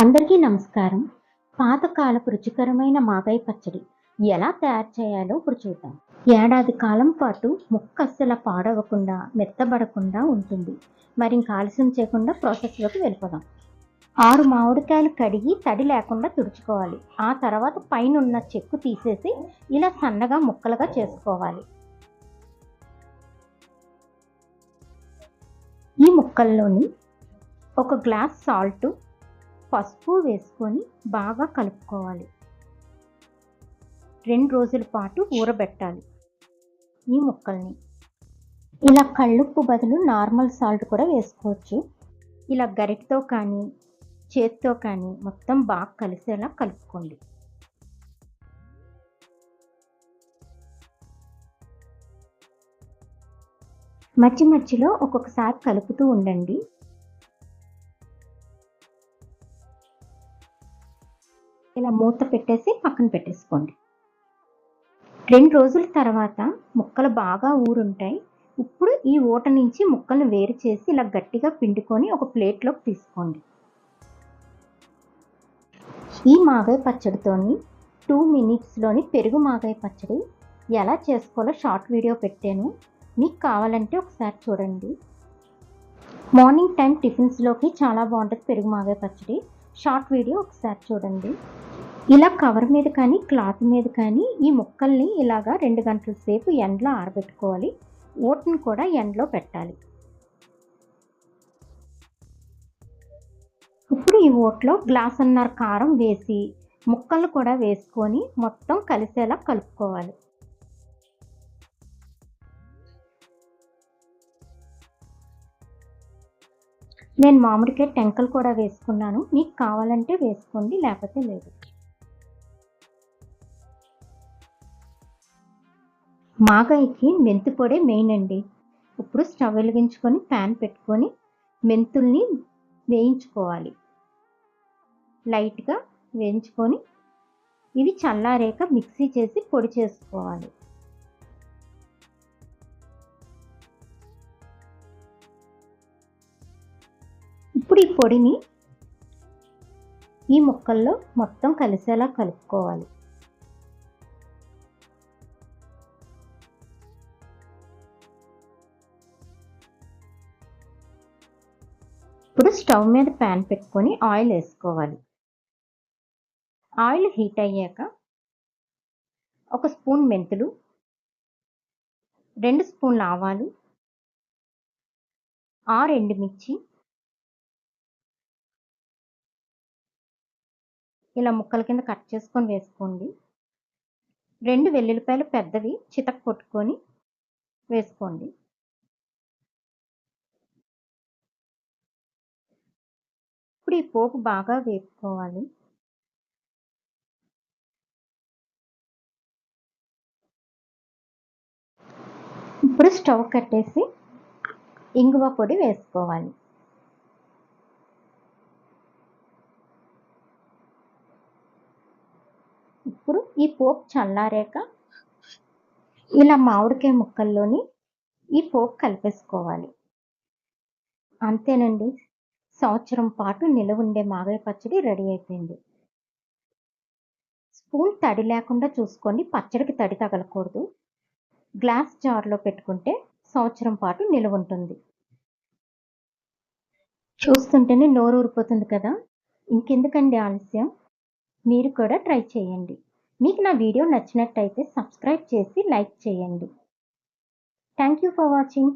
అందరికీ నమస్కారం. పాతకాలపు రుచికరమైన మాగాయి పచ్చడి ఎలా తయారు చేయాలో ఇప్పుడు చూద్దాం. ఏడాది కాలం పాటు ముక్క అస్సలు పాడవకుండా, మెత్తబడకుండా ఉంటుంది. మరి ఇంక ఆలస్యం చేయకుండా ప్రాసెస్‌లోకి వెళ్ళిపోదాం. 6 మామిడికాయలు కడిగి తడి లేకుండా తుడుచుకోవాలి. ఆ తర్వాత పైనున్న చెక్కు తీసేసి ఇలా సన్నగా ముక్కలుగా చేసుకోవాలి. ఈ ముక్కల్లోని ఒక గ్లాస్ సాల్టు, పసుపు వేసుకొని బాగా కలుపుకోవాలి. 2 రోజుల పాటు ఊరబెట్టాలి ఈ ముక్కల్ని. ఇలా కళ్ళుప్పు బదులు నార్మల్ సాల్ట్ కూడా వేసుకోవచ్చు. ఇలా గరిటెతో కానీ, చేత్తో కానీ మొత్తం బాగా కలిసేలా కలుపుకోండి. మధ్య మధ్యలో ఒక్కొక్కసారి కలుపుతూ ఉండండి. ఇలా మూత పెట్టేసి పక్కన పెట్టేసుకోండి. 2 రోజుల తర్వాత ముక్కలు బాగా ఊరుంటాయి. ఇప్పుడు ఈ ఊట నుంచి ముక్కలను వేరు చేసి ఇలా గట్టిగా పిండుకొని ఒక ప్లేట్లోకి తీసుకోండి. ఈ మాగాయి పచ్చడితోని 2 మినిట్స్‌లోని పెరుగు మాగాయి పచ్చడి ఎలా చేసుకోవాలో షార్ట్ వీడియో పెట్టాను. మీకు కావాలంటే ఒకసారి చూడండి. మార్నింగ్ టైం టిఫిన్స్‌లోకి చాలా బాగుంటుంది పెరుగు మాగాయి పచ్చడి. షార్ట్ వీడియో ఒకసారి చూడండి. ఇలా కవర్ మీద కానీ, క్లాత్ మీద కానీ ఈ ముక్కల్ని ఇలాగా 2 గంటల సేపు ఎండలో ఆరబెట్టుకోవాలి. ఓట్‌ని కూడా ఎండలో పెట్టాలి. ఇప్పుడు ఈ ఓట్లో గ్లాసున్నర కారం వేసి, ముక్కలు కూడా వేసుకొని మొత్తం కలిసేలా కలుపుకోవాలి. నేను మామిడికాయ టెంకలు కూడా వేసుకున్నాను. మీకు కావాలంటే వేసుకోండి, లేకపోతే లేదు. మాగాయికి మెంతి పొడే మెయిన్ అండి. ఇప్పుడు స్టవ్ వెలిగించుకొని ప్యాన్ పెట్టుకొని మెంతుల్ని వేయించుకోవాలి. లైట్‌గా వేయించుకొని ఇవి చల్లారాక మిక్సీ చేసి పొడి చేసుకోవాలి. ఇప్పుడు ఈ పొడిని ఈ ముక్కల్లో మొత్తం కలిసేలా కలుపుకోవాలి. ఇప్పుడు స్టవ్ మీద ప్యాన్ పెట్టుకొని ఆయిల్ వేసుకోవాలి. ఆయిల్ హీట్ అయ్యాక ఒక స్పూన్ మెంతులు, 2 స్పూన్ల ఆవాలు, 6 ఎండుమిర్చి ఇలా ముక్కల కింద కట్ చేసుకొని వేసుకోండి. 2 వెల్లుల్లిపాయలు పెద్దవి చితక కొట్టుకొని వేసుకోండి. ఇప్పుడు ఈ పోపు బాగా వేపుకోవాలి. ఇప్పుడు స్టవ్ కట్టేసి ఇంగువ పొడి వేసుకోవాలి. ఇప్పుడు ఈ పోపు చల్లారాక ఇలా మామిడికాయ ముక్కల్లోని ఈ పోపు కలిపేసుకోవాలి. అంతేనండి, సంవత్సరం పాటు నిలవ ఉండే మాగాయి పచ్చడి రెడీ అయిపోయింది. స్పూన్ తడి లేకుండా చూసుకోండి, పచ్చడికి తడి తగలకూడదు. గ్లాస్ జార్లో పెట్టుకుంటే సంవత్సరం పాటు నిలవ ఉంటుంది. చూస్తుంటేనే నోరు ఊరిపోతుంది కదా. ఇంకెందుకండి ఆలస్యం, మీరు కూడా ట్రై చేయండి. మీకు నా వీడియో నచ్చినట్టయితే సబ్స్క్రైబ్ చేసి లైక్ చేయండి. Thank you for watching.